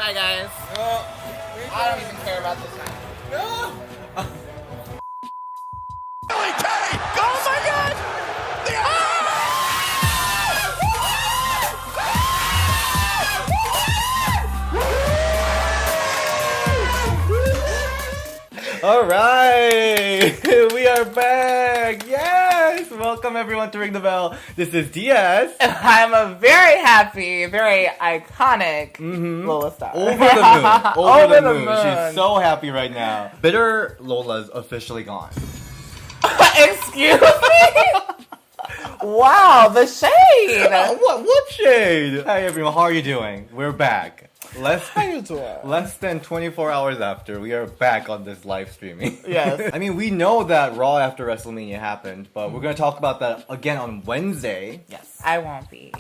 Bye, guys. No. I don't even care about this match. No. Billy Kay! Oh my God! All right, we are back. Yes, welcome everyone to Ring the Bell. This is Diaz. I'm a very happy, very iconic Lola Star. Over the moon. Over the moon. She's so happy right now. Bitter Lola's officially gone. Excuse me? Wow, the shade. What shade? Hi everyone, how are you doing? We're back. How you doing? Less than 24 hours after, we are back on this live streaming. Yes. I mean, we know that Raw after WrestleMania happened, but we're going to talk about that again on Wednesday. Yes, I won't be.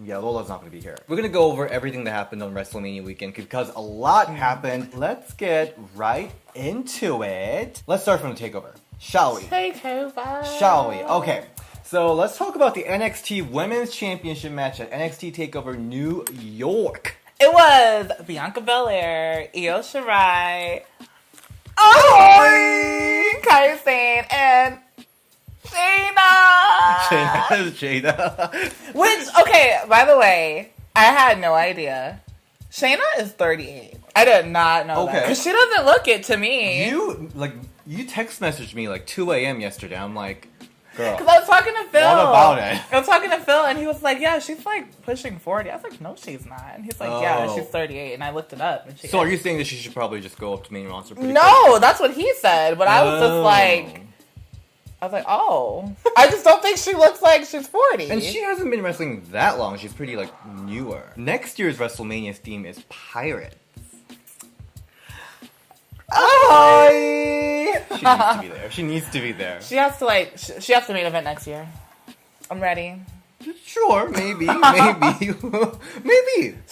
Yeah, Lola's not going to be here. We're going to go over everything that happened on WrestleMania weekend because a lot happened. Let's get right into it. Let's start from the TakeOver. Shall we? TakeOver. Shall we? Okay. So let's talk about the NXT Women's Championship match at NXT TakeOver New York. It was Bianca Belair, Io Shirai, Kairi Sane, and Shayna. Which, okay, by the way, I had no idea. Shayna is 38. I did not know that. Because she doesn't look it to me. You text messaged me like 2 a.m. yesterday. I'm like, girl. Because I was talking to Phil. What about it? I was talking to Phil, and he was like, yeah, she's like pushing 40. I was like, no, she's not. And he's like, yeah, she's 38. And I looked it up. And so are you saying that she should probably just go up to main roster? No, that's what he said. But I was just like, oh. I just don't think she looks like she's 40. And she hasn't been wrestling that long. She's pretty like newer. Next year's WrestleMania theme is Pirates. She needs to be there. She has to she has to main event next year. I'm ready. Sure, maybe. Maybe.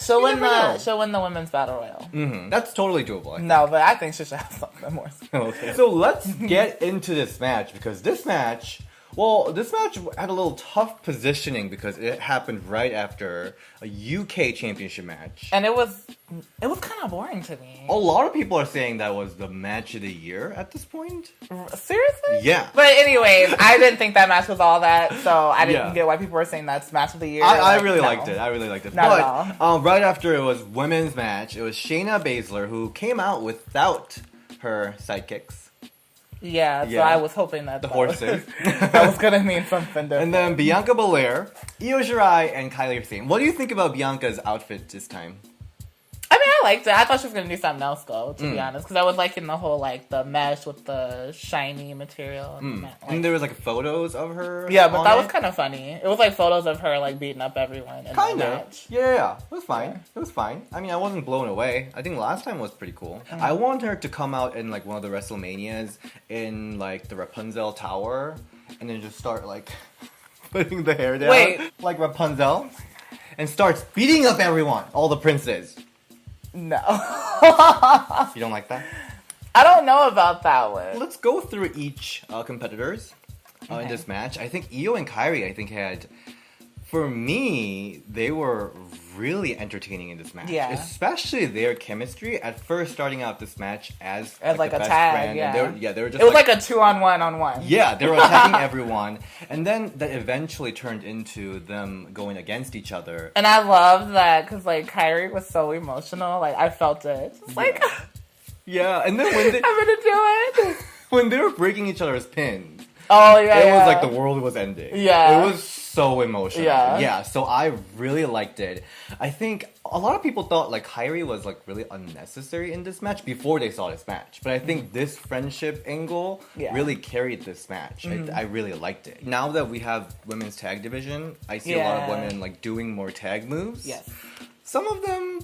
She'll win the women's battle royal. Mm-hmm. That's totally doable. No, but I think she should have something more. Okay. So let's get into this match because this match had a little tough positioning because it happened right after a UK championship match. And it was kind of boring to me. A lot of people are saying that was the match of the year at this point. Seriously? Yeah. But anyways, I didn't think that match was all that, so I didn't get why people were saying that's match of the year. I really liked it. Not at all. Right after it was women's match, it was Shayna Baszler who came out without her sidekicks. Yeah, so I was hoping that horses. That was going to mean something different. And then Bianca Belair, Io Shirai, and Kairi Sane. What do you think about Bianca's outfit this time? I mean, I liked it. I thought she was going to do something else, though, to be honest. Because I was liking the whole, the mesh with the shiny material. And there was, photos of her. Yeah, but that was kind of funny. It was, photos of her, beating up everyone in the match. Yeah. It was fine. It was fine. I mean, I wasn't blown away. I think last time was pretty cool. Mm-hmm. I want her to come out in, one of the WrestleManias in, the Rapunzel Tower. And then just start, putting the hair down. Wait. Like Rapunzel. And starts beating up everyone. All the princes. No. You don't like that? I don't know about that one. Let's go through each competitors in this match. I think Io and Kairi, had... For me, they were really entertaining in this match. Yeah. Especially their chemistry. At first, starting out this match as a best tag, friend. yeah. And they were just it was like a 2-on-1-on-1. Yeah, they were attacking everyone. And then that eventually turned into them going against each other. And I love that because, Kairi was so emotional. I felt it. It's yeah, and then when they... I'm gonna do it. When they were breaking each other's pins. Oh, yeah, It was like the world was ending. Yeah. It was so emotional. Yeah, so I really liked it. I think a lot of people thought Kairi was really unnecessary in this match before they saw this match. But I think this friendship angle really carried this match. I really liked it. Now that we have women's tag division, I see a lot of women doing more tag moves. Yes. Some of them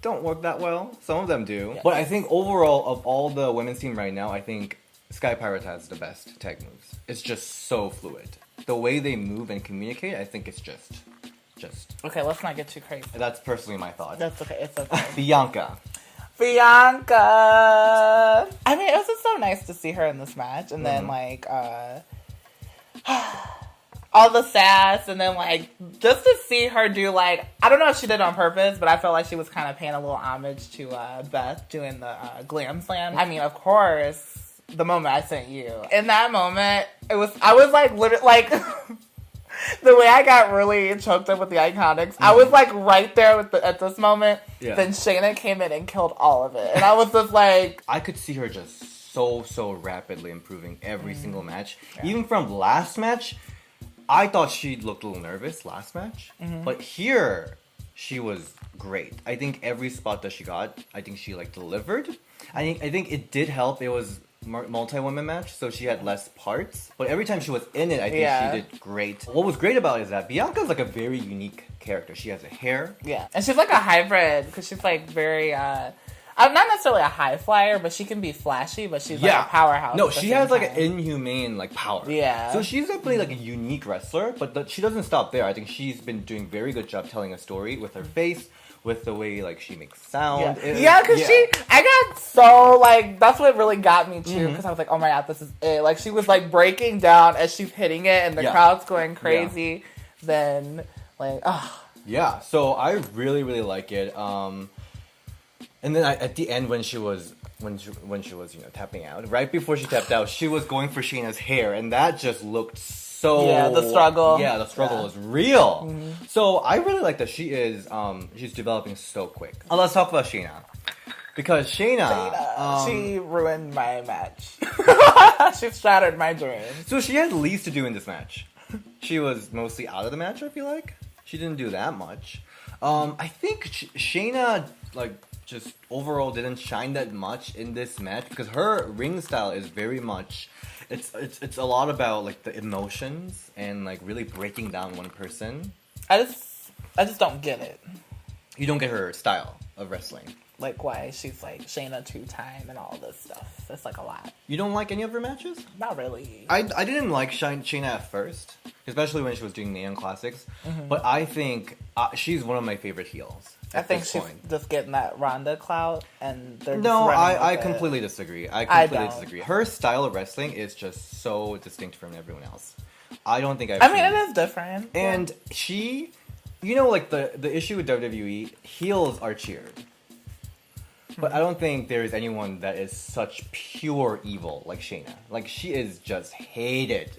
don't work that well. Some of them do. Yes. But I think overall of all the women's team right now, I think Sky Pirate has the best tag moves. It's just so fluid. The way they move and communicate, I think it's just. Okay, let's not get too crazy. That's personally my thought. That's okay. It's okay. Bianca. I mean, it was just so nice to see her in this match, and then all the sass, and then, like, just to see her do, like, I don't know if she did it on purpose, but I felt like she was kind of paying a little homage to Beth doing the Glam Slam. I mean, of course, the moment I sent you. In that moment, I was, like, literally, like, the way I got really choked up with the Iconics, I was, like, right there at this moment. Yeah. Then Shayna came in and killed all of it. And I was just, like... I could see her just so rapidly improving every single match. Yeah. Even from last match... I thought she looked a little nervous last match, but here she was great. I think every spot that she got, I think she like delivered. I think it did help. It was multi-woman match, so she had less parts. But every time she was in it, I think she did great. What was great about it is that Bianca's like a very unique character. She has a hair. Yeah, and she's like a hybrid because she's like very. I'm not necessarily a high flyer, but she can be flashy, but she's like a powerhouse. No, she has like an inhumane like power. Yeah. So she's definitely like a unique wrestler, but she doesn't stop there. I think she's been doing a very good job telling a story with her face, with the way like she makes sound. Yeah, because I got so like, that's what really got me too, because I was like, oh my god, this is it. Like she was like breaking down as she's hitting it and the crowd's going crazy. Then like, yeah, so I really like it. And then at the end, when she was tapping out, right before she tapped out, she was going for Shayna's hair, and that just looked so. Yeah, the struggle. Yeah, the struggle is real. So I really like that she is. She's developing so quick. Let's talk about Shayna, because Shayna she ruined my match. She shattered my dreams. So she had least to do in this match. She was mostly out of the match. I feel like she didn't do that much. I think Shayna just overall didn't shine that much in this match because her ring style is very much it's a lot about like the emotions and like really breaking down one person. I just don't get it. You don't get her style of wrestling. Like why she's like Shayna 2-time and all this stuff. It's like a lot. You don't like any of her matches? Not really. I didn't like Shayna at first, especially when she was doing Neon Classics. But I think she's one of my favorite heels. I think she's just getting that Ronda clout, and they're no. I completely disagree. I completely disagree. Her style of wrestling is just so distinct from everyone else. I don't think I mean, it is different. And she, like the issue with WWE, heels are cheered. But I don't think there is anyone that is such pure evil like Shayna. Like, she is just hated.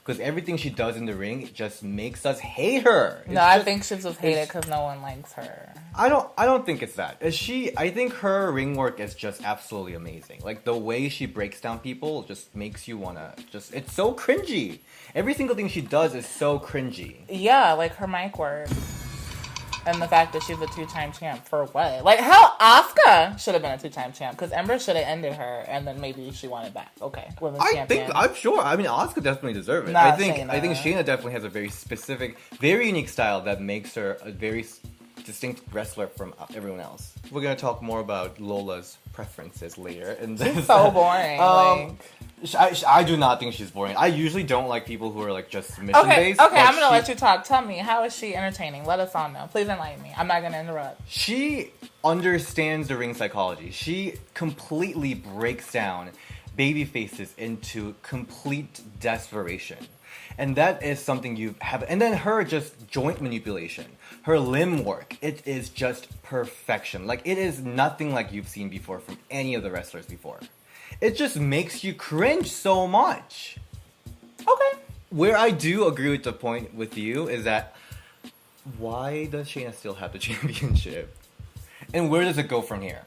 Because everything she does in the ring just makes us hate her. I think she's just hated because no one likes her. I don't think it's that. I think her ring work is just absolutely amazing. Like, the way she breaks down people just makes you want to it's so cringy. Every single thing she does is so cringy. Yeah, like her mic work. And the fact that she's a 2-time champ for what? Like, hell, Asuka should have been a 2-time champ because Ember should have ended her, and then maybe she won it back. Okay, women's champion. I'm sure. I mean, Asuka definitely deserves it. I think Shayna definitely has a very specific, very unique style that makes her a very distinct wrestler from everyone else. We're gonna talk more about Lola's preferences later. And she's so boring. I do not think she's boring. I usually don't like people who are like just submission based. Okay, I'm gonna let you talk. Tell me, how is she entertaining? Let us all know. Please enlighten me. I'm not gonna interrupt. She understands the ring psychology. She completely breaks down baby faces into complete desperation. And that is something you have. And then her just joint manipulation, her limb work, it is just perfection. Like, it is nothing like you've seen before from any of the wrestlers before. It just makes you cringe so much. Okay. Where I do agree with the point with you is that why does Shayna still have the championship? And where does it go from here?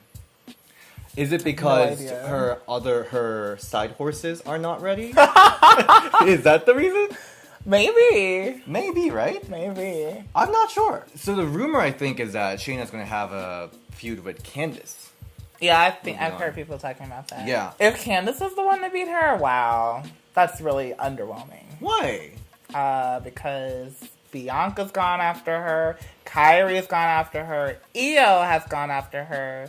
Is it because her side horses are not ready? Is that the reason? Maybe, right? Maybe. I'm not sure. So the rumor, I think, is that Shayna's going to have a feud with Candice. Yeah, I've heard people talking about that. Yeah. If Candice is the one to beat her, wow. That's really underwhelming. Why? Because Bianca's gone after her, Kairi's gone after her, Io has gone after her.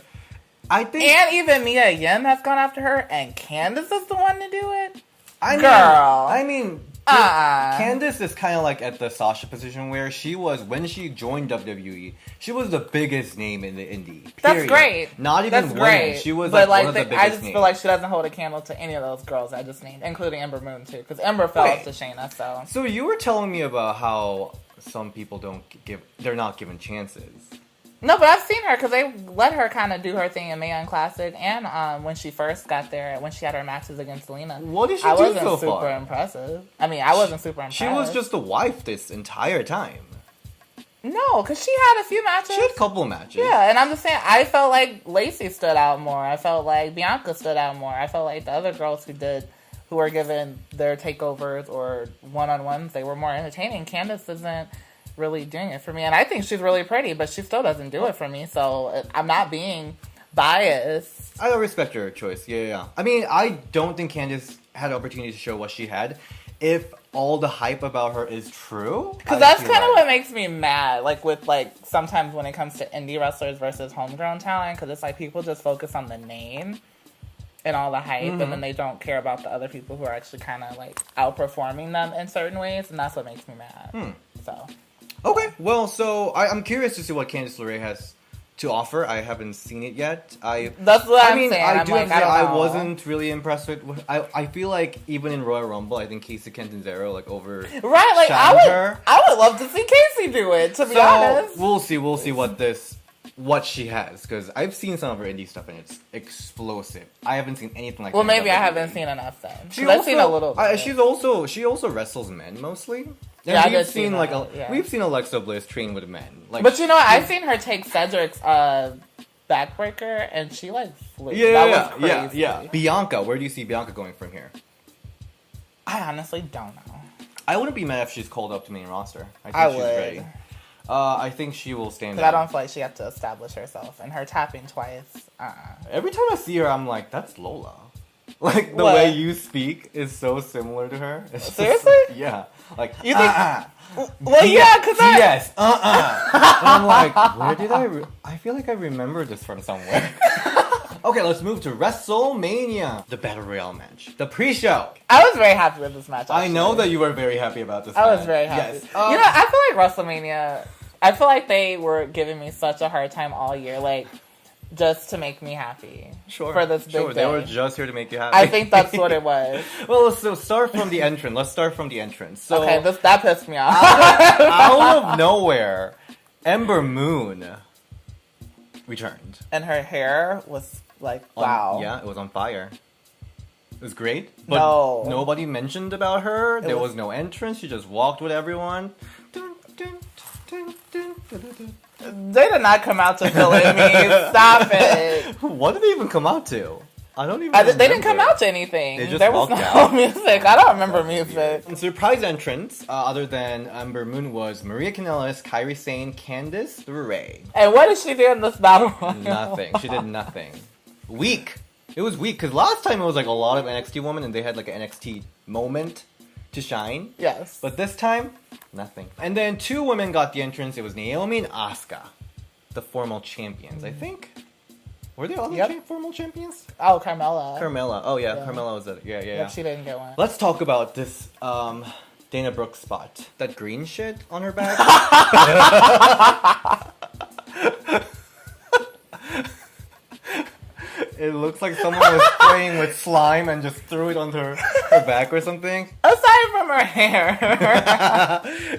And even Mia Yim has gone after her, and Candice is the one to do it? I mean, Candice is kind of like at the Sasha position where she was, when she joined WWE, she was the biggest name in the indie. Period. That's great. Not even That's women. great. She was but like one of the biggest I just names. feel like she doesn't hold a candle to any of those girls I just named, including Ember Moon too, because Ember fell off to Shayna. So you were telling me about how some people they're not given chances. No, but I've seen her because they let her kind of do her thing in Mae Young Classic, and when she first got there, when she had her matches against Lena. What did she I do wasn't so super far? impressive. I mean, I wasn't super impressed. She was just the wife this entire time. No, because she had a few matches. She had a couple of matches. Yeah, and I'm just saying, I felt like Lacey stood out more. I felt like Bianca stood out more. I felt like the other girls who were given their takeovers or one-on-ones, they were more entertaining. Candice isn't really doing it for me, and I think she's really pretty, but she still doesn't do it for me, so I'm not being biased. I respect your choice. Yeah. I mean, I don't think Candice had the opportunity to show what she had. If all the hype about her is true, because that's kind of what makes me mad. Like with sometimes when it comes to indie wrestlers versus homegrown talent, because it's like people just focus on the name and all the hype, and then they don't care about the other people who are actually kind of like outperforming them in certain ways, and that's what makes me mad. So. Okay, well, so I'm curious to see what Candice LeRae has to offer. I haven't seen it yet. That's what I'm saying. I wasn't really impressed with. I feel like even in Royal Rumble, I think Casey Catanzaro over right. Like I would love to see Casey do it. To be honest, we'll see what she has, because I've seen some of her indie stuff and it's explosive. I haven't seen anything like that. Well, maybe I haven't seen enough then. I've seen a little bit. She also wrestles men mostly. And yeah, we've seen Alexa Bliss train with men. But you know, I've seen her take Cedric's backbreaker, and she flew. That was crazy. Yeah. Bianca, where do you see Bianca going from here? I honestly don't know. I wouldn't be mad if she's called up to main roster. I think she's would. ready. I think she will stand out. Because I don't feel like she has to establish herself, and her tapping twice. Every time I see her, I'm like, that's Lola. Like, the way you speak is so similar to her. Seriously? Yeah. Like, you think? Well, yeah, because yes, And I'm like, where did I feel like I remember this from somewhere. Okay, let's move to WrestleMania. The Battle Royale match. The pre-show. I was very happy with this match, actually. I know that you were very happy about this match. I was very happy. Yes. I feel like WrestleMania, I feel like they were giving me such a hard time all year, just to make me happy. Sure. For this big day. They were just here to make you happy. I think that's what it was. Well, so start from the entrance. Let's start from the entrance. So, okay, that pissed me off. out of nowhere, Ember Moon returned. And her hair was wow. Yeah, it was on fire. It was great. But nobody mentioned about her. There was no entrance. She just walked with everyone. They did not come out to fill in me. Stop it. What did they even come out to? I don't even They didn't come out to anything. They just there was walked no out. music. I don't remember music. And surprise entrance, other than Ember Moon, was Maria Kanellis, Kairi Sane, Candice LeRae. And what did she do in this battle royal? Nothing. She did nothing. Weak. It was weak, because last time it was a lot of NXT women, and they had an NXT moment to shine. Yes. But this time, nothing. And then 2 women got the entrance. It was Naomi and Asuka, the formal champions, I think. Were there other formal champions? Oh, Carmella. Carmella. Oh, yeah. Carmella was it. Yeah. Yep, she didn't get one. Let's talk about this Dana Brooke spot. That green shit on her back. It looks like someone was playing with slime and just threw it onto her back or something. Aside from her hair.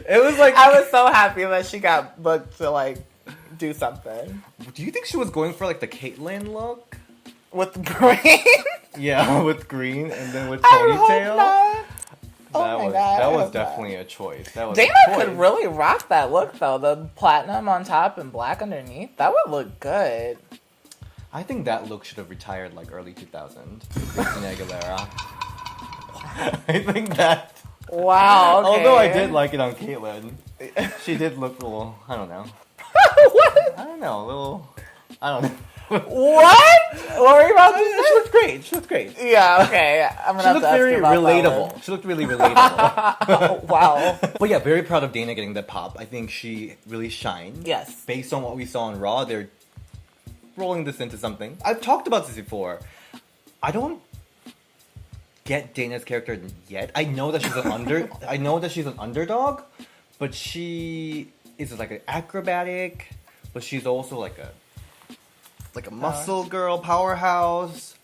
It was like... I was so happy that she got booked to, do something. Do you think she was going for, the Caitlyn look? With green? Yeah, with green and then with ponytail. That was definitely a choice. Dana could really rock that look, though. The platinum on top and black underneath. That would look good. I think that look should have retired early 2000. Christina Aguilera. I think that. Wow. Okay. Although I did like it on Caitlyn, she did look a little. I don't know. What? I don't know. A little. I don't know. What? What were you about to say? She looked great. She looked great. Yeah. Okay. I'm gonna. She looked very relatable. She looked really relatable. Wow. But yeah, very proud of Dana getting the pop. I think she really shined. Yes. Based on what we saw on Raw, they're rolling this into something. I've talked about this before. I don't get Dana's character yet. I know that she's an underdog, but she is like an acrobatic, but she's also like a muscle girl powerhouse.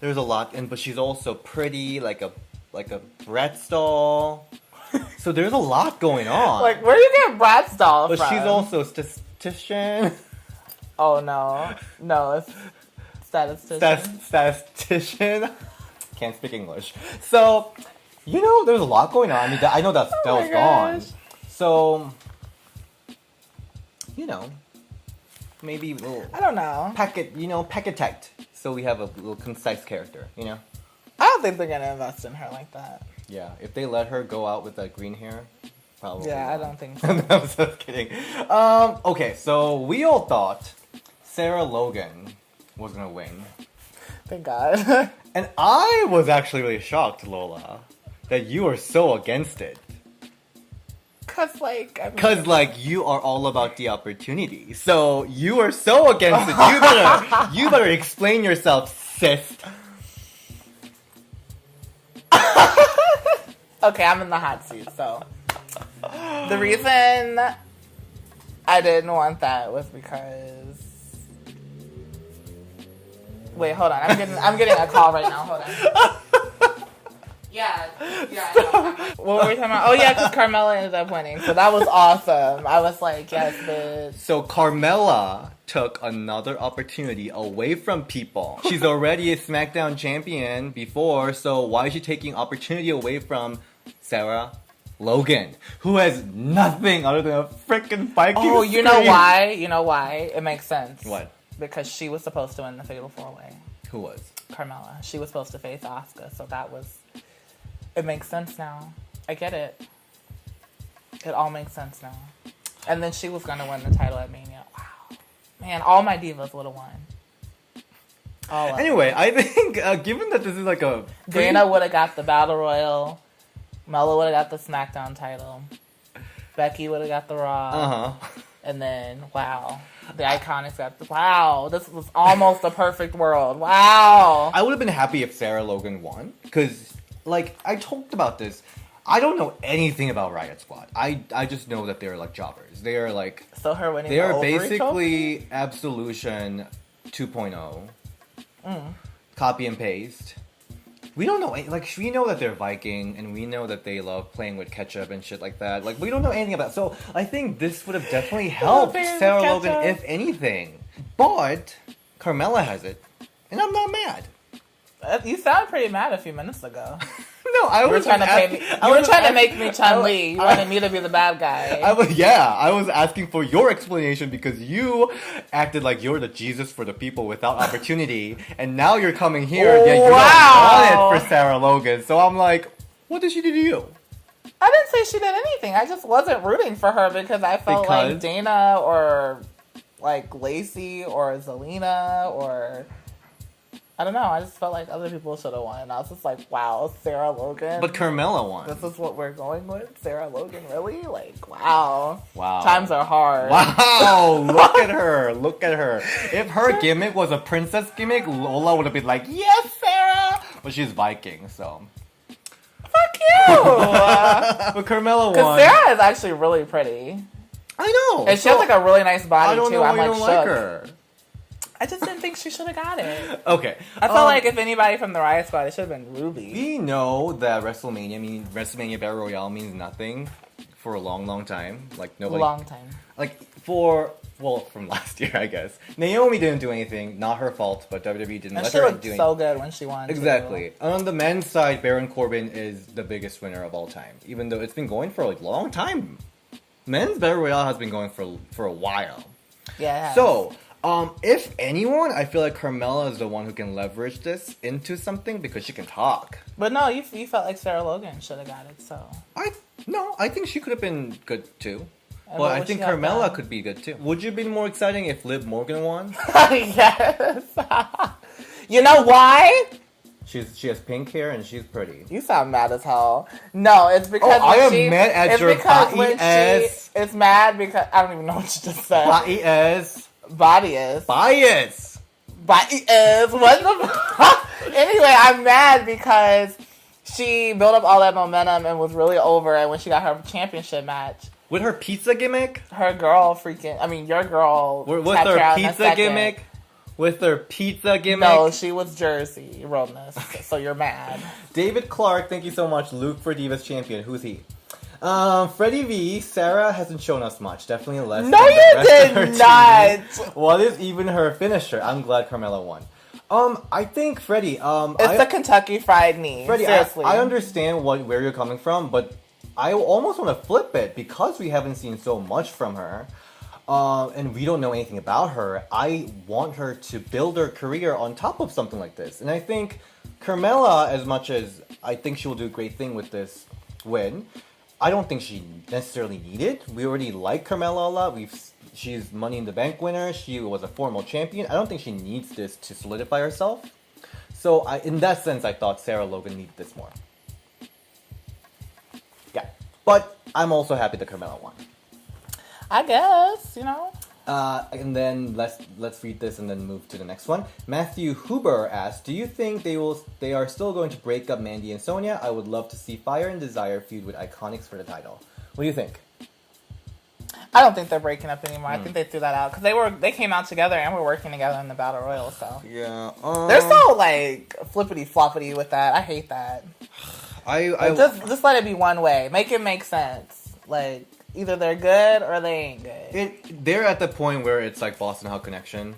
There's a lot, but she's also pretty, like a Bratz doll. So there's a lot going on. Like, where do you get Bratz doll from? But she's also a statistician. Oh no, it's statistician. Statistician. Can't speak English. So, there's a lot going on. I mean, I know that was gone. So, maybe a little. I don't know. Packetect. So we have a little concise character. I don't think they're gonna invest in her like that. Yeah, if they let her go out with that green hair, probably. Yeah, I don't think so. I'm just kidding. Okay, so we all thought Sarah Logan was gonna win. Thank God. And I was actually really shocked, Lola, that you are so against it. Because, you are all about the opportunity. So, you are so against it. You better explain yourself, sis. Okay, I'm in the hot seat, so. The reason I didn't want that was because... Wait, hold on. I'm getting a call right now. Hold on. Yeah. What were we talking about? Oh, yeah, because Carmella ended up winning. So that was awesome. I was like, yes, bitch. So Carmella took another opportunity away from people. She's already a SmackDown champion before, so why is she taking opportunity away from Sarah Logan, who has nothing other than a freaking Viking Oh, you know why? It makes sense. What? Because she was supposed to win the Fatal 4-Way. Who was? Carmella. She was supposed to face Asuka, so that was... It makes sense now. I get it. It all makes sense now. And then she was going to win the title at Mania. Wow. Man, all my divas would have won. Anyway, I think, given that this is like a... Dana would have got the Battle Royal. Mella would have got the SmackDown title. Becky would have got the Raw. Uh-huh. And then, wow. The Iconics got the... Wow. This was almost a perfect world. Wow. I would have been happy if Sarah Logan won. Because, I talked about this. I don't know anything about Riot Squad. I just know that they're, jobbers. They are, So her winning they are basically Absolution 2.0. Copy and paste. We don't know, we know that they're Viking, and we know that they love playing with ketchup and shit like that. We don't know anything about it. So, I think this would have definitely helped Sarah Logan, if anything. But, Carmella has it, and I'm not mad. You sounded pretty mad a few minutes ago. No, I was trying to make me Chun-Li. You wanted me to be the bad guy. I was asking for your explanation because you acted like you're the Jesus for the people without opportunity, and now you're coming here and you don't want it for Sarah Logan. So I'm like, what did she do to you? I didn't say she did anything. I just wasn't rooting for her because I felt like Dana or Lacey or Zelina or... I don't know. I just felt like other people should have won. And I was just like, wow, Sarah Logan. But Carmella won. This is what we're going with? Sarah Logan, really? Wow. Wow. Times are hard. Wow. Look at her. Look at her. If her gimmick was a princess gimmick, Lola would have been like, yes, Sarah. But she's Viking, so. Fuck you. But Carmella won. Because Sarah is actually really pretty. I know. And she has a really nice body, I don't too. know why I'm you don't like her. I just didn't think she should have got it. Okay. I felt like if anybody from the Riot Squad, it should have been Ruby. We know that WrestleMania Battle Royale means nothing for a long, long time. Nobody. Long time. From last year, I guess. Naomi didn't do anything. Not her fault, but WWE didn't let her do anything. She looked so good when she won. Exactly. Too. On the men's side, Baron Corbin is the biggest winner of all time. Even though it's been going for a long time. Men's Battle Royale has been going for a while. Yeah. So... if anyone, I feel like Carmella is the one who can leverage this into something because she can talk. But no, you felt like Sarah Logan should have got it, so... I think she could have been good too. And but I think Carmella could be good too. Would you have been more exciting if Liv Morgan won? Yes! You know why? She has pink hair and she's pretty. You sound mad as hell. No, it's because I am mad at your bias. It's mad because... I don't even know what you just said. Bias. What the fuck? Anyway, I'm mad because she built up all that momentum and was really over. And when she got her championship match. With her pizza gimmick? Your girl. With her pizza gimmick? With her pizza gimmick? No, she was Jersey, Rollness. So you're mad. David Clark, thank you so much. Luke for Divas Champion. Who's he? Freddie V, Sarah hasn't shown us much. Definitely less. No, you did not. What is even her finisher? I'm glad Carmella won. I think Freddie. It's the Kentucky Fried Knee. Freddie, seriously. I understand where you're coming from, but I almost want to flip it because we haven't seen so much from her, and we don't know anything about her. I want her to build her career on top of something like this, and I think Carmella, as much as I think she will do a great thing with this win, I don't think she necessarily need it. We already like Carmella a lot. She's Money in the Bank winner. She was a former champion. I don't think she needs this to solidify herself. So in that sense, I thought Sarah Logan needed this more. Yeah. But I'm also happy that Carmella won. I guess, And then let's read this and then move to the next one. Matthew Huber asked, "Do you think they are still going to break up Mandy and Sonya? I would love to see Fire and Desire feud with Iconics for the title." What do you think? I don't think they're breaking up anymore. I think they threw that out because they came out together and were working together in the Battle Royal. So yeah, there's no flippity floppity with that. I hate that. I just let it be one way. Make it make sense. Either they're good or they ain't good. They're at the point where it's like Boston Hot Connection,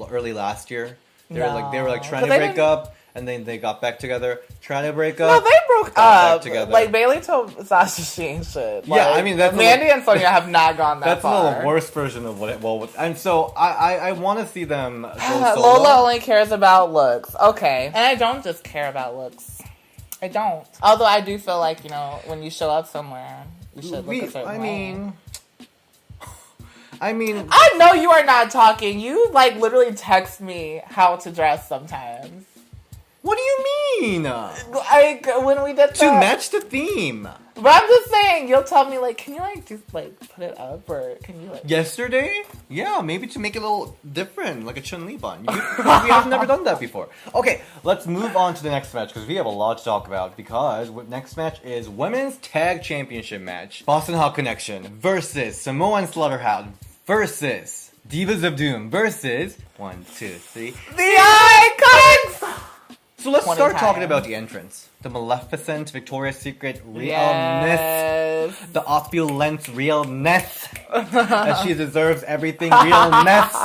early last year. They were trying to break up, and then they got back together. Trying to break up. No, they broke up. Together. Bailey told Sasha she ain't shit. That's Mandy and Sonya have not gone that far. That's the worst version of what it was. And so I want to see them go solo. Lola only cares about looks. Okay, and I don't just care about looks. I don't. Although I do feel like when you show up somewhere. You should look a certain way. I know you are not talking. You literally text me how to dress sometimes. What do you mean? When we did to match the theme. But I'm just saying, you'll tell me can you just put it up or can you Yesterday? Yeah, maybe to make it a little different, like a Chun-Li bun. We have never done that before. Okay, let's move on to the next match because we have a lot to talk about. Because next match is Women's Tag Championship match. Boston Hot Connection versus Samoan Slaughterhouse versus Divas of Doom versus 1, 2, 3 the Icons. So let's start talking about the entrance. The Maleficent, Victoria's Secret realness. Yes. The opulent realness. That she deserves everything realness.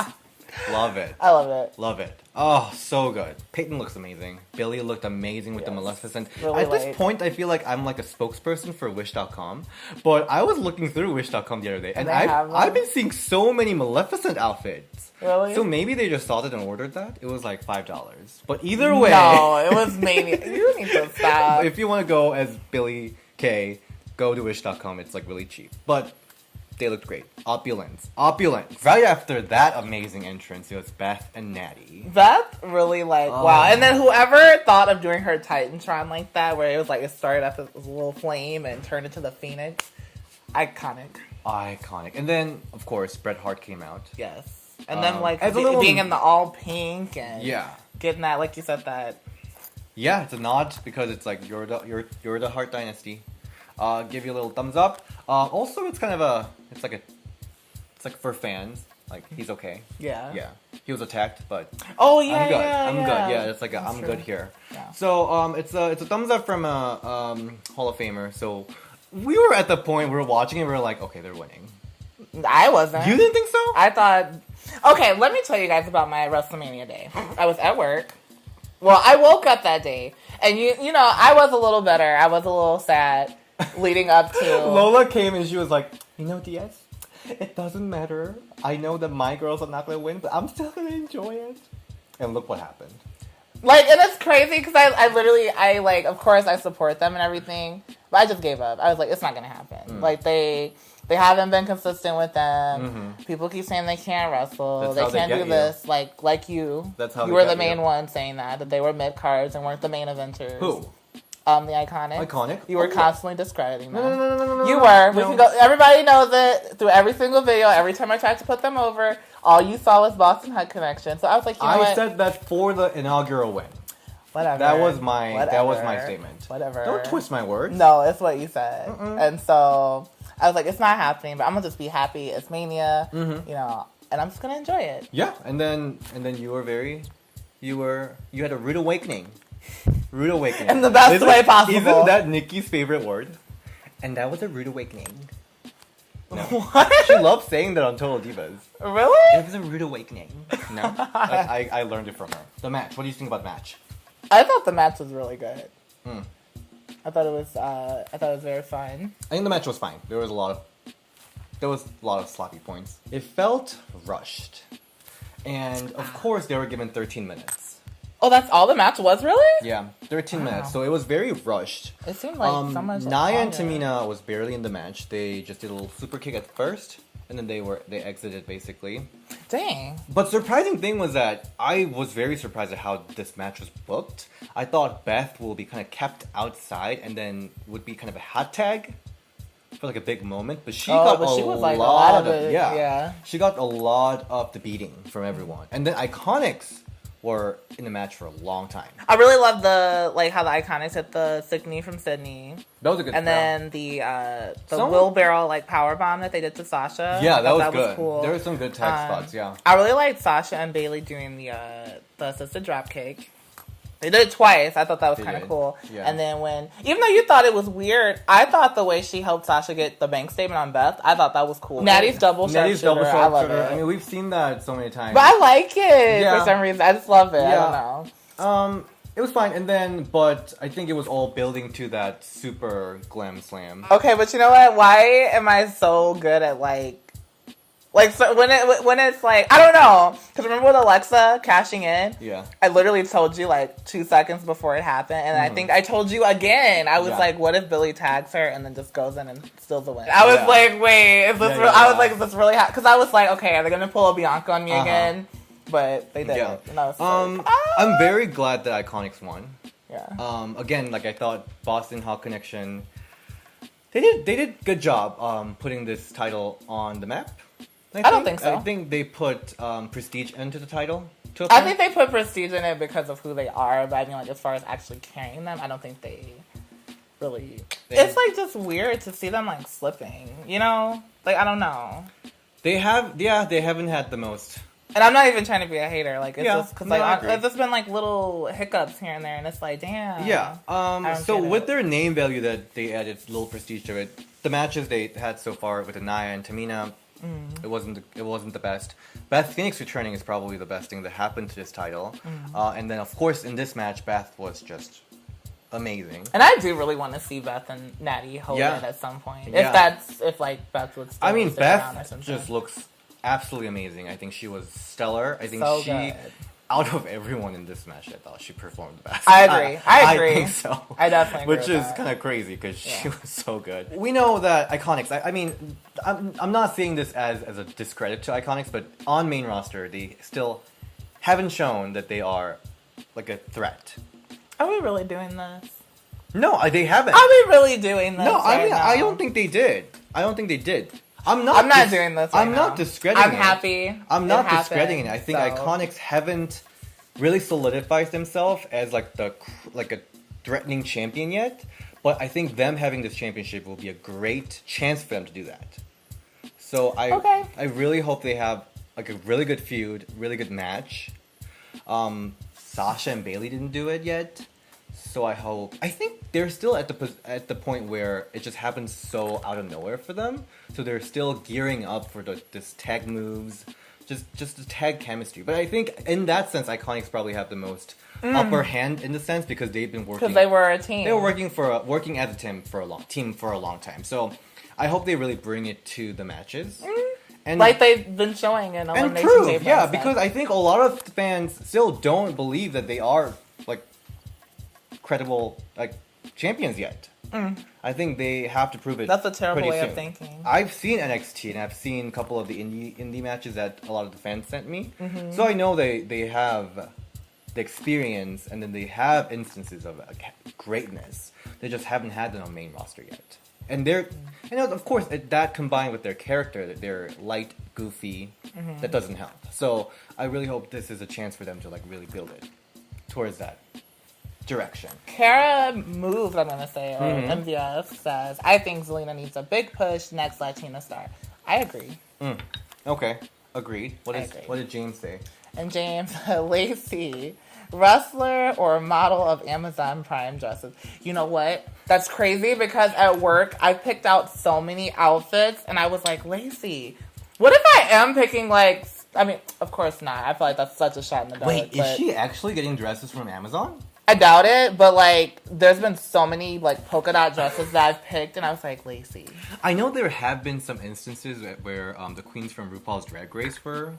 Love it. I love it. Love it. Oh, so good. Peyton looks amazing. Billy looked amazing with the Maleficent. Really At this point, I feel like I'm like a spokesperson for Wish.com. But I was looking through Wish.com the other day, and I've been seeing so many Maleficent outfits. Really? So maybe they just thought it and ordered that. It was like $5. But either way... No, it was mania. You need to stop. If you want to go as Billy K, go to Wish.com. It's really cheap. But... they looked great. Opulence. Right after that amazing entrance, it was Beth and Natty. Beth really wow. And then whoever thought of doing her Titantron like that, where it was it started at this little flame and turned into the Phoenix. Iconic. And then, of course, Bret Hart came out. Yes. And then being in the all pink and getting that, like you said, that. Yeah, it's a nod because it's you're the Hart Dynasty. Give you a little thumbs up. Also, it's kind of it's like for fans. He's okay. Yeah. Yeah. He was attacked, but oh yeah, I'm good. I'm good. Yeah, it's I'm good here. Yeah. So it's a thumbs up from a Hall of Famer. So we were at the point we were watching it. We were like, okay, they're winning. I wasn't. You didn't think so? I thought. Okay, let me tell you guys about my WrestleMania day. I was at work. Well, I woke up that day, and you know, I was a little better. I was a little sad. Leading up to Lola came and she was like, Diaz, it doesn't matter. I know that my girls are not going to win, but I'm still going to enjoy it. And look what happened. And it's crazy because I literally, of course I support them and everything, but I just gave up. I was like, it's not going to happen. They haven't been consistent with them. Mm-hmm. People keep saying they can't wrestle. They can't do this. Like you. That's how you were the main one saying that they were mid-cards and weren't the main eventers. Who? The Iconic. Iconic? You were constantly discrediting them. No. You were. We can go. Everybody knows it. Through every single video, every time I tried to put them over, all you saw was Boston Hut Connection. So I was like, you know what? I said that for the inaugural win. Whatever. That was my statement. Whatever. Don't twist my words. No, it's what you said. And so I was like, it's not happening, but I'm gonna just be happy. It's Mania, you know, and I'm just gonna enjoy it. Yeah, and then you had a rude awakening. Rude awakening. In the best way possible. Isn't that Nikki's favorite word? And that was a rude awakening. No. What? She loves saying that on Total Divas. Really? It was a rude awakening. No? I learned it from her. The match. What do you think about the match? I thought the match was really good. I thought it was very fun. I think the match was fine. There was a lot of sloppy points. It felt rushed. And of course they were given 13 minutes. Oh, that's all the match was, really? Yeah, 13 minutes. So it was very rushed. It seemed like so much. Nia and Tamina was barely in the match. They just did a little super kick at first, and then they exited basically. Dang. But surprising thing was that I was very surprised at how this match was booked. I thought Beth will be kind of kept outside and then would be kind of a hot tag for like a big moment, but she got a lot of it. Yeah. She got a lot of the beating from everyone, and then Iconics were in the match for a long time. I really love how the Iconics hit the sick knee from Sydney. That was a good. And then the wheelbarrow power bomb that they did to Sasha. Yeah, that was good. Cool. There were some good tag spots. Yeah, I really liked Sasha and Bailey doing the assisted dropkick. They did it twice. I thought that was kind of cool. Yeah. And then even though you thought it was weird, I thought the way she helped Sasha get the bank statement on Beth, I thought that was cool. Natty's double sharpshooter. I love it. I mean, we've seen that so many times. But I like it for some reason. I just love it. Yeah. I don't know. It was fine, but I think it was all building to that super glam slam. Okay, but you know what? Why am I so good at so when it's I don't know, because remember with Alexa cashing in? Yeah. I literally told you 2 seconds before it happened, and I think I told you again. I was what if Billy tags her and then just goes in and steals the win? I was wait, is this real? I was is this really happening? Because I was okay, are they going to pull a Bianca on me again? But they didn't. Yeah. And I was I'm very glad that Iconics won. Yeah. Again, I thought Boston Hot Connection, they did good job putting this title on the map. I don't think so. I think they put Prestige into the title. I think they put Prestige in it because of who they are, but I mean, as far as actually carrying them, I don't think they really... It's, just weird to see them, slipping, you know? I don't know. They haven't had the most... And I'm not even trying to be a hater, it's just because, it's just been, little hiccups here and there, and it's damn. Yeah, so with their name value that they added a little prestige to it, the matches they had so far with Nia and Tamina... It wasn't the best. Beth Phoenix returning is probably the best thing that happened to this title. And then, of course, in this match, Beth was just amazing. And I do really want to see Beth and Natty hold it at some point. Yeah. If Beth would still Beth around or something. Just looks absolutely amazing. I think she was stellar. I think good. Out of everyone in this match, I thought she performed the best. I agree. I think so. I definitely agree. Which is kind of crazy because she was so good. We know that Iconics, I mean, I'm not saying this as a discredit to Iconics, but on main roster, they still haven't shown that they are a threat. Are we really doing this? No, they haven't. Are we really doing this? No, I don't think they did. I'm not doing this. I'm not discrediting it. I'm happy. I'm not discrediting it. I think Iconics haven't really solidified themselves as a threatening champion yet. But I think them having this championship will be a great chance for them to do that. So I really hope they have a really good feud, really good match. Sasha and Bailey didn't do it yet. So I think they're still at the point where it just happens so out of nowhere for them. So they're still gearing up for this tag moves, just the tag chemistry. But I think in that sense, Iconics probably have the most upper hand in the sense because they've been working. Because they were a team. They were working as a team for a long time. So I hope they really bring it to the matches. And they've been showing in Elimination Chamber. Yeah, because I think a lot of fans still don't believe that they are credible champions yet. I think they have to prove it. That's a terrible way soon. of thinking. I've seen NXT and I've seen a couple of the indie matches that a lot of the fans sent me. So I know they have the experience and then they have instances of greatness. They just haven't had them on main roster yet. And of course, that combined with their character, that they're light, goofy, that doesn't help. So I really hope this is a chance for them to really build it towards that. direction. Kara moved, I'm going to say, or MVS says, I think Zelina needs a big push, next Latina star. I agree. Okay, agreed. What did James say? And James, Lacey, wrestler or model of Amazon Prime dresses. You know what? That's crazy because at work, I picked out so many outfits, and I was like, Lacey, what if I am picking, like, I mean, of course not. I feel like that's such a shot in the dark. Wait, is she actually getting dresses from Amazon? I doubt it, but, like, there's been so many, like, polka dot dresses that I've picked, and I was like, Lacey. I know there have been some instances where the queens from RuPaul's Drag Race were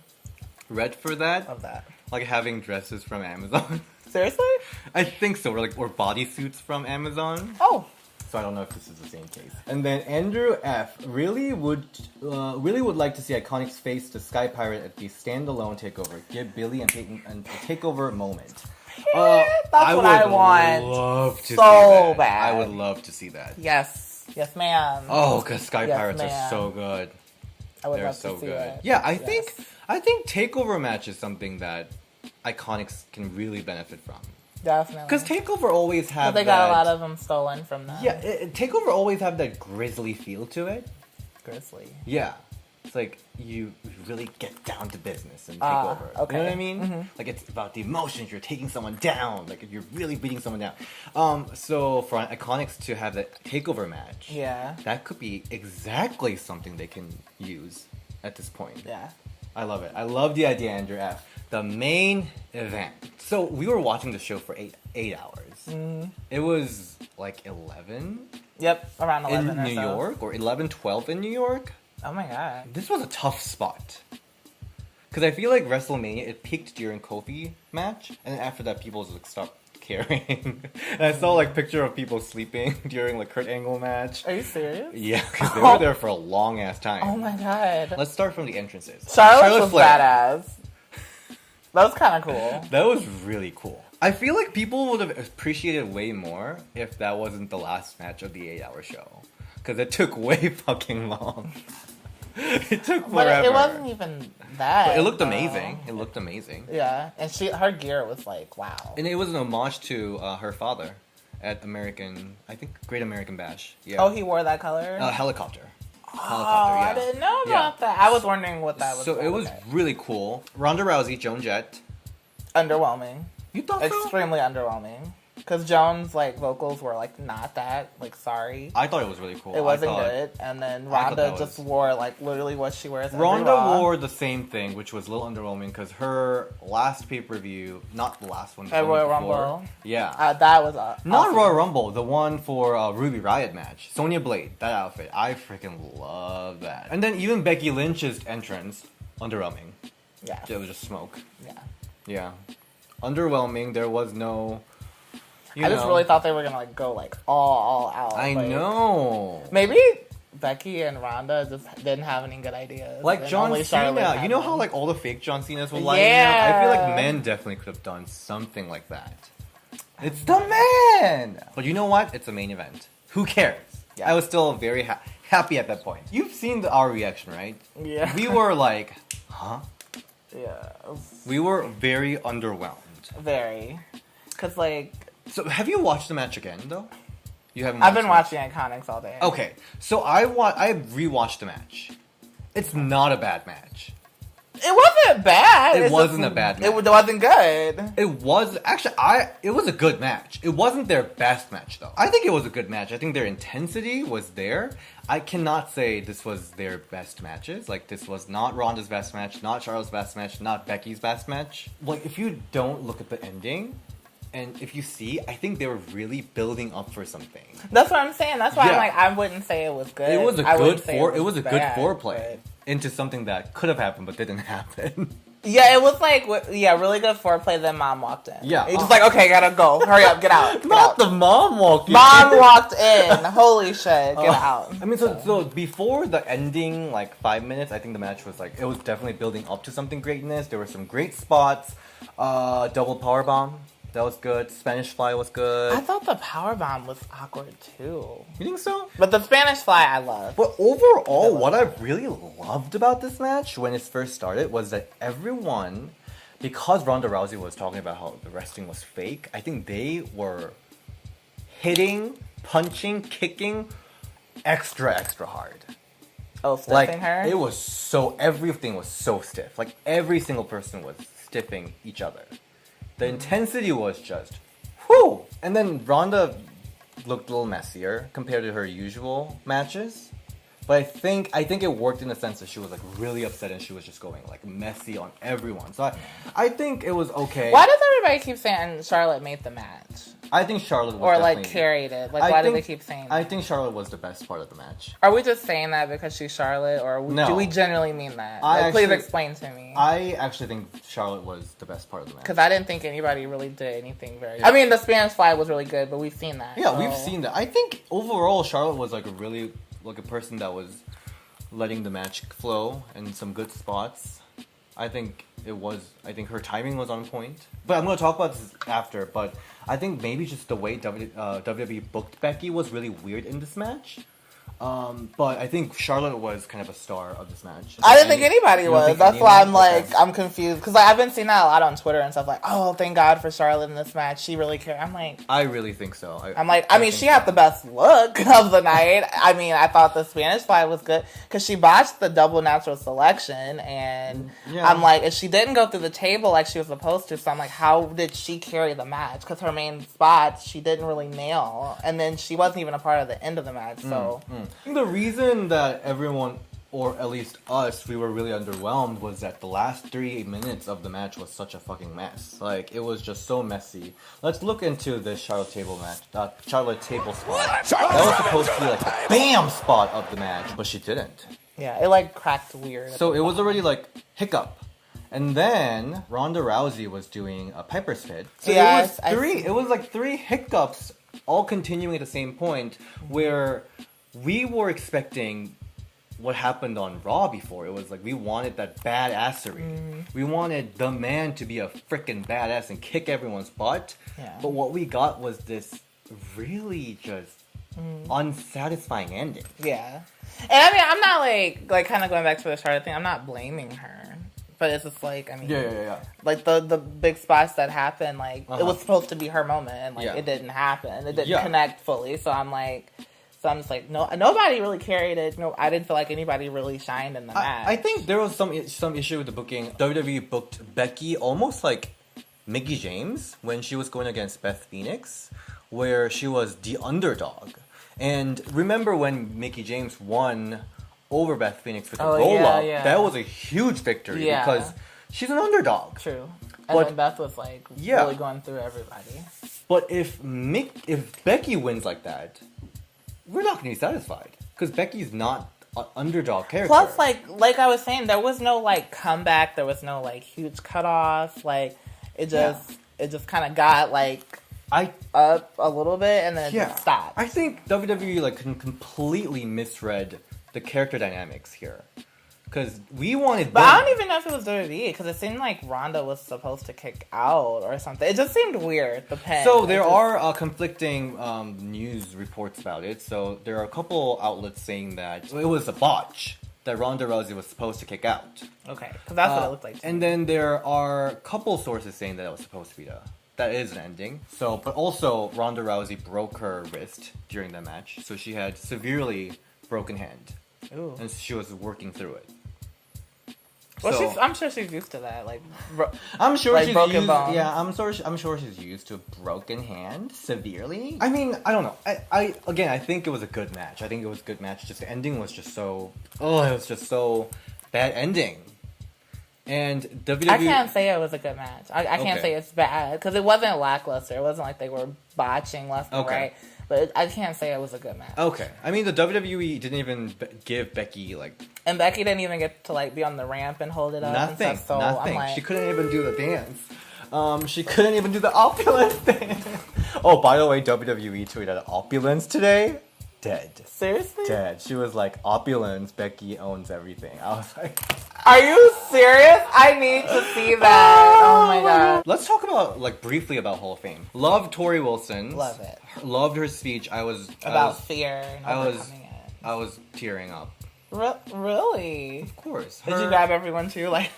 read for that. Love that. Like having dresses from Amazon. Seriously? I think so, or bodysuits from Amazon. Oh. So I don't know if this is the same case. And then Andrew F. really would like to see Iconics face the Sky Pirate at the standalone takeover. Give Billy and Peyton a takeover moment. That's what I want. Love to see so that. bad. I would love to see that. Yes, ma'am. Oh, because Sky Pirates ma'am. are so good. I would They're love so to see good. it. Yeah, I think takeover match is something that Iconics can really benefit from. Definitely. Because takeover always have. But they got a lot of them stolen from them. Yeah, takeover always have that grisly feel to it. Grizzly. Yeah. It's like you really get down to business and take over. Okay. You know what I mean? Mm-hmm. Like it's about the emotions. You're taking someone down. Like you're really beating someone down. So for Iconics to have that takeover match, that could be exactly something they can use at this point. Yeah. I love it. I love the idea, Andrew F. The main event. So we were watching the show for 8 hours. It was like 11. Yep, around 11 in or New so. York, or 11, 12 in New York. Oh my god. This was a tough spot. Because I feel like WrestleMania, it peaked during Kofi match, and then after that, people just like, stopped caring. And I saw like picture of people sleeping during like Kurt Angle match. Are you serious? Yeah, because they were there for a long ass time. Oh my god. Let's start from the entrances. Charlotte was Flair. badass. That was kind of cool. That was really cool. I feel like people would have appreciated way more if that wasn't the last match of the 8-hour show. Because it took way fucking long. It took forever. But it wasn't even that. But it looked amazing. It looked amazing. Yeah, and her gear was like, wow. And it was an homage to her father at Great American Bash. Yeah. Oh, he wore that color? Helicopter. Oh, Yeah. I didn't know about that. I was wondering what that was. So it was really cool. Ronda Rousey, Joan Jett. Underwhelming. You thought so? Extremely underwhelming. Because Joan's like vocals were like not that like sorry. I thought it was really cool. It wasn't good. And then Ronda just wore like literally what she wears. Ronda wore the same thing, which was a little underwhelming because her last pay-per-view, not the last one, at Royal Rumble. Yeah, that was not Royal Rumble, the one for Ruby Riott match. Sonya Blade, that outfit, I freaking love that. And then even Becky Lynch's entrance, underwhelming. Yeah, it was just smoke. Yeah, underwhelming. There was no. I just really thought they were gonna like go like all out. I know. Maybe Becky and Ronda just didn't have any good ideas. Like John Cena, you know how like all the fake John Cenas were lining up? I feel like men definitely could have done something like that. It's the man! But you know what? It's a main event. Who cares? Yeah. I was still very happy at that point. You've seen our reaction, right? Yeah. We were like, huh? Yeah. We were very underwhelmed. Very. Because like... So have you watched the match again, though? You haven't. I've been watching Iconics all day. Okay, so I rewatched the match. It's not a bad match. It wasn't bad. It wasn't a bad match. It wasn't good. It was actually it was a good match. It wasn't their best match though. I think it was a good match. I think their intensity was there. I cannot say this was their best matches. Like this was not Ronda's best match, not Charlotte's best match, not Becky's best match. Like if you don't look at the ending. And if you see, I think they were really building up for something. That's what I'm saying. That's why I'm like, I wouldn't say it was good. It was a good foreplay but... into something that could have happened but didn't happen. Yeah, it was like really good foreplay. Then Mom walked in. Yeah, it's just like okay, gotta go, hurry up, get out. The mom walked in. Mom walked in. Holy shit, get out. I mean, so before the ending, like 5 minutes, I think the match was like it was definitely building up to something greatness. There were some great spots. Double powerbomb. That was good. Spanish Fly was good. I thought the powerbomb was awkward too. You think so? But the Spanish Fly I love. But overall, what I really loved about this match when it first started was that everyone because Ronda Rousey was talking about how the wrestling was fake, I think they were hitting, punching, kicking extra hard. Oh, stiffing Like, her? it was everything was so stiff. Like, every single person was stiffing each other. The intensity was just, whew! And then Ronda looked a little messier compared to her usual matches. But I think it worked in the sense that she was like really upset and she was just going like messy on everyone. So I think it was okay. Why does everybody keep saying Charlotte made the match? I think Charlotte was or like carried it. Like why do they keep saying that? I think Charlotte was the best part of the match. Are we just saying that because she's Charlotte, or do we generally mean that? Please explain to me. I actually think Charlotte was the best part of the match. Because I didn't think anybody really did anything very good. I mean, the Spanish Fly was really good, but we've seen that. Yeah, we've seen that. I think overall Charlotte was like a person that was letting the match flow in some good spots. I think her timing was on point. But I'm going to talk about this after, but I think maybe just the way WWE booked Becky was really weird in this match. But I think Charlotte was kind of a star of this match. I didn't think anybody was. That's why I'm like, I'm confused. Because I've been seeing that a lot on Twitter and stuff like, oh, thank God for Charlotte in this match. She really cared. I'm like... I really think so. I mean, she had the best look of the night. I mean, I thought the Spanish Fly was good. Because she botched the double natural selection. And I'm like, if she didn't go through the table like she was supposed to, so I'm like, how did she carry the match? Because her main spots, she didn't really nail. And then she wasn't even a part of the end of the match, so... The reason that everyone, or at least us, we were really underwhelmed was that the last 3 minutes of the match was such a fucking mess. Like, it was just so messy. Let's look into this Charlotte Table match. Charlotte Table spot. That was supposed to be like the BAM spot of the match, but she didn't. Yeah, it like cracked weird. So it was already like hiccup. And then Ronda Rousey was doing a Piper's Fit. So it was like 3 hiccups all continuing at the same point where we were expecting what happened on Raw before. It was like we wanted that badassery. We wanted the man to be a freaking badass and kick everyone's butt. Yeah. But what we got was this really just unsatisfying ending. Yeah. And I mean, I'm not like kind of going back to the Charlotte thing. I'm not blaming her. But it's just like, I mean, like the big spots that happened, like it was supposed to be her moment, and like it didn't happen. It didn't connect fully. So I'm just like, no, nobody really carried it. No, I didn't feel like anybody really shined in the match. I think there was some issue with the booking. WWE booked Becky almost like Mickie James when she was going against Beth Phoenix, where she was the underdog. And remember when Mickie James won over Beth Phoenix with the roll-up? Yeah. That was a huge victory because she's an underdog. True. And then Beth was like really going through everybody. But if Becky wins like that, we're not going to be satisfied because Becky's not an underdog character. Plus, like I was saying, there was no like comeback. There was no like huge cutoff. Like it just kind of got like up a little bit and then it just stopped. I think WWE like completely misread the character dynamics here. Because we wanted... But I don't even know if it was WWE, because it seemed like Ronda was supposed to kick out or something. It just seemed weird, the pen. So there are conflicting news reports about it. So there are a couple outlets saying that it was a botch, that Ronda Rousey was supposed to kick out. Okay, because that's what it looked like. And then there are a couple sources saying that it was supposed to be that is an ending. So, but also, Ronda Rousey broke her wrist during the match. So she had severely broken hand. Ooh. And she was working through it. Well, I'm sure she's used to that. I'm sure like she's broken used. bones. Yeah, I'm sure she's used to a broken hand severely. I mean, I don't know. I think it was a good match. I think it was a good match. Just the ending was just so. Oh, it was just so bad ending. And WWE. I can't say it was a good match. I can't say it's bad because it wasn't lackluster. It wasn't like they were botching left and right. But I can't say it was a good match. Okay. I mean, the WWE didn't even give Becky, like... And Becky didn't even get to, like, be on the ramp and hold it up. Nothing. And stuff, so nothing. I'm like, she couldn't even do the dance. She couldn't even do the opulence dance. Oh, by the way, WWE tweeted opulence today. Dead. Seriously? Dead. She was like, opulence, Becky owns everything. I was like... Are you serious? I need to see that. Oh my god. Let's talk about, like, briefly about Hall of Fame. Loved Tori Wilson. Love it. Loved her speech. I was fear and overcoming it. I was tearing up. Really? Of course. Did you grab everyone too? Like,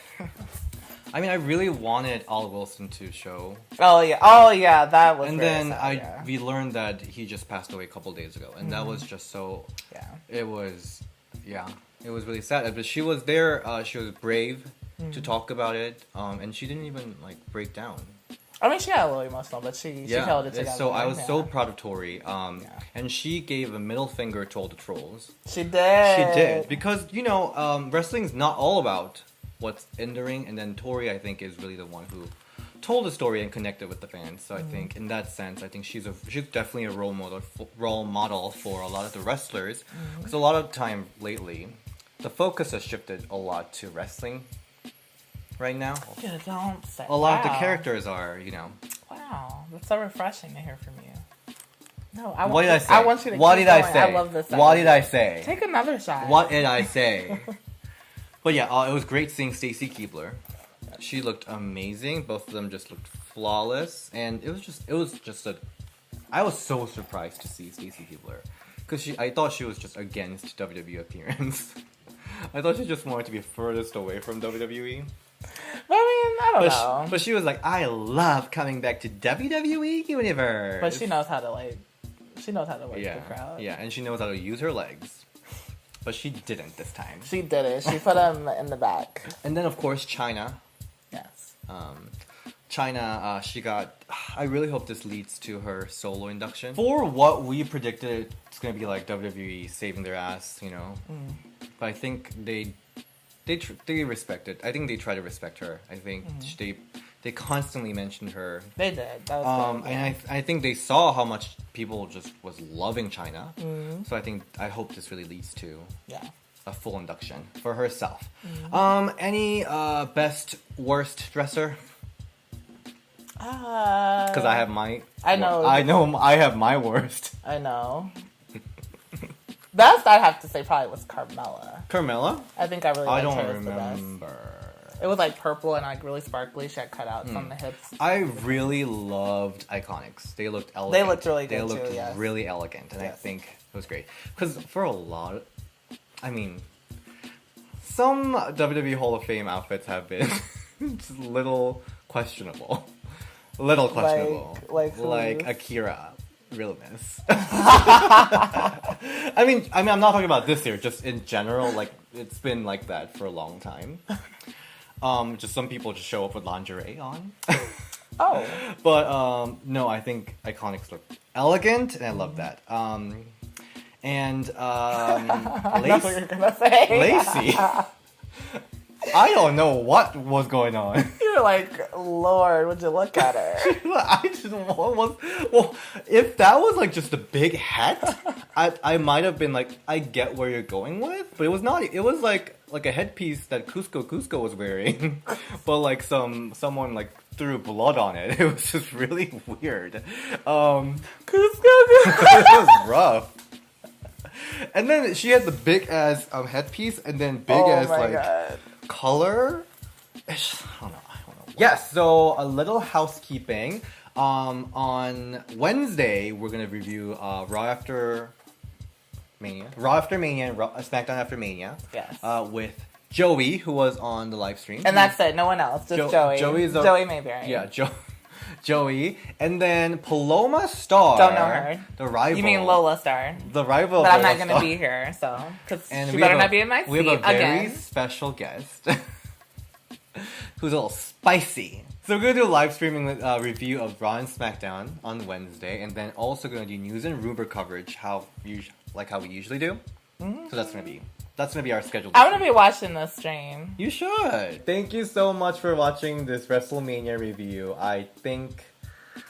I mean, I really wanted Al Wilson to show. Oh yeah, that was. And very then sad, we learned that he just passed away a couple days ago, and that was just so. Yeah. It was really sad. But she was there. She was brave to talk about it, and she didn't even like break down. I mean, she got a little emotional, but she held it together. So I was so proud of Tori. And she gave a middle finger to all the trolls. She did. She did. Because, wrestling's not all about what's in the ring. And then Tori, I think, is really the one who told the story and connected with the fans. So I think, in that sense, I think she's definitely a role model for a lot of the wrestlers. Because a lot of time lately, the focus has shifted a lot to wrestling. Right now, yeah, don't say. A lot of the characters are, Wow, that's so refreshing to hear from you. No, what did I say? I want you to. What keep did I going. say? I love this. What did I say? Take another shot. What did I say? But yeah, it was great seeing Stacy Keibler. She looked amazing. Both of them just looked flawless, and it was just I was so surprised to see Stacy Keibler because I thought she was just against WWE appearance. I thought she just wanted to be furthest away from WWE. I don't know. But she was like, I love coming back to WWE Universe. But she knows how to work the crowd. Yeah, and she knows how to use her legs. But she didn't this time. She did it. She put him in the back. And then, of course, China. Yes. China, she got... I really hope this leads to her solo induction. For what we predicted, it's going to be like WWE saving their ass, But I think they respect it. I think they try to respect her. I think they constantly mentioned her. They did. That was good, and I think they saw how much people just was loving China. So I hope this really leads to a full induction for herself. Any best worst dresser? Because I have my. I know I have my worst. I know. Best, I'd have to say, probably was Carmella. Carmella? I think I really liked her. I don't remember. It was like purple and like really sparkly. She had cutouts on the hips. I really loved Iconics. They looked elegant. They looked really good They looked too, really elegant, and I think it was great. Because for a lot, some WWE Hall of Fame outfits have been just little questionable. Like Akira. Realness. I mean, I'm not talking about this year. Just in general, like it's been like that for a long time. Just some people just show up with lingerie on. Oh, but no, I think Iconics look elegant, and I love that. And that's what you're gonna say. Lacey. I don't know what was going on. You're like, Lord, would you look at her? If that was like just a big hat, I might have been like, I get where you're going with, but it was not. It was like a headpiece that Cusco was wearing, but like someone like threw blood on it. It was just really weird. Cusco. It was rough. And then she had the big ass headpiece, and then big ass God. Color. I don't know. Yes. So a little housekeeping. On Wednesday, we're gonna review Raw After Mania, and SmackDown After Mania. Yes. With Joey, who was on the live stream, and that's it. No one else. Just Joey. Joey Mayberry. Yeah, Joey, and then Paloma Star. Don't know her. The rival. You mean Lola Star? The rival. But I'm not going to be here, so because she better not be in my seat again. We have a very special guest who's a little spicy. So we're going to do a live streaming review of Raw and SmackDown on Wednesday, and then also going to do news and rumor coverage, how we usually do. So that's going to be our schedule. I'm going to be watching this stream. You should. Thank you so much for watching this WrestleMania review. I think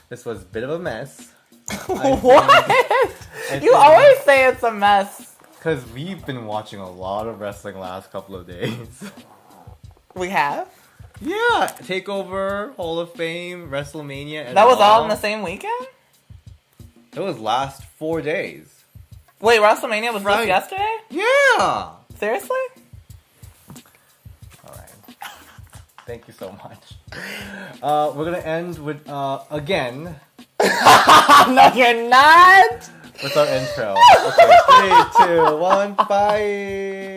this was a bit of a mess. What? You always say it's a mess. Because we've been watching a lot of wrestling last couple of days. We have? Yeah. TakeOver, Hall of Fame, WrestleMania. And that was all in the same weekend? It was last 4 days. Wait, WrestleMania was just yesterday? Yeah! Seriously? Alright. Thank you so much. We're gonna end with, again... No, you're not! With our intro. Okay, 3, 2, 1, bye!